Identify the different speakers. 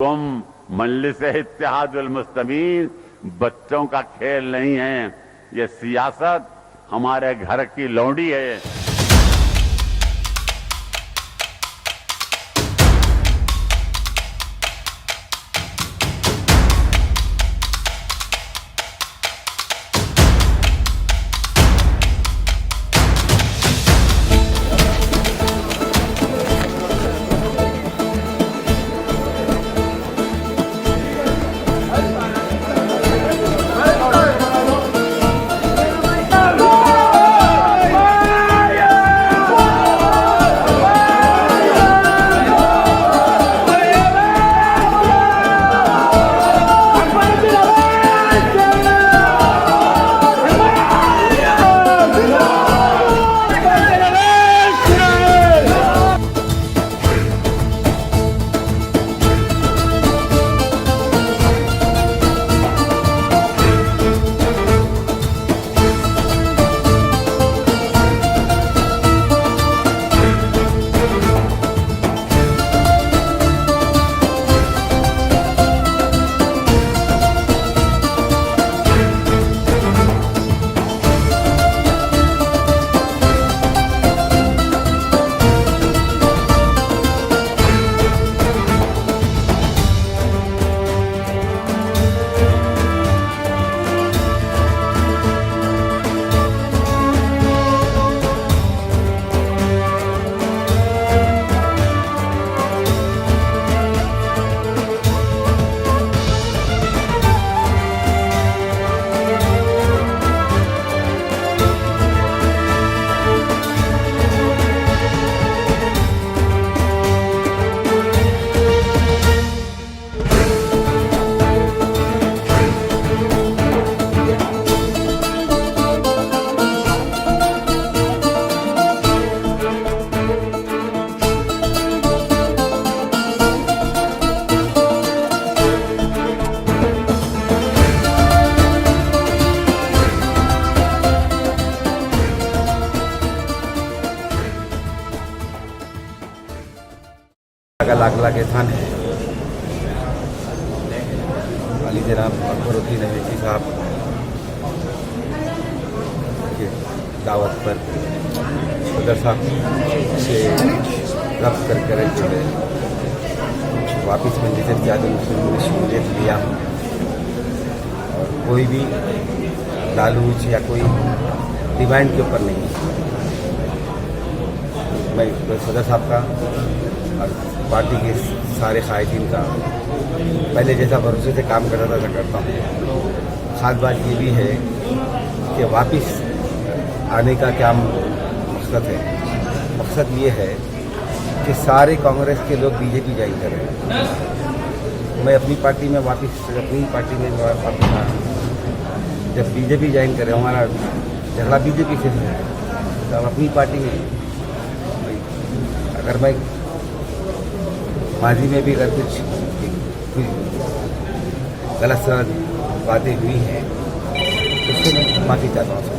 Speaker 1: तुम मजलिस इत्तेहादुल मुस्लिमीन बच्चों का खेल नहीं है, ये सियासत हमारे घर की लौंडी है।
Speaker 2: लाखला के थाने अली जनाब अकबरुद्दीन अवैसी साहब की दावत पर सदर साहब से रब्त कर जो है वापस मजलिस इत्तेहादुल मुस्लिमीन में शमूलियत लिया और कोई भी लालूच या कोई डिमांड के ऊपर नहीं। मैं सदर साहब का और पार्टी के सारे कायदीन का पहले जैसा भरोसे से काम करता था करता हूँ। खास बात ये भी है कि वापस आने का क्या मकसद है। मकसद ये है कि सारे कांग्रेस के लोग बीजेपी ज्वाइन करें। मैं अपनी पार्टी में वापस जब बीजेपी ज्वाइन करे, हमारा झगड़ा बीजेपी से है, तब अपनी पार्टी में अगर मैं माजी में भी अगर कुछ गलत बातें हुई हैं तो उससे मैं माफ़ी चाहता हूँ।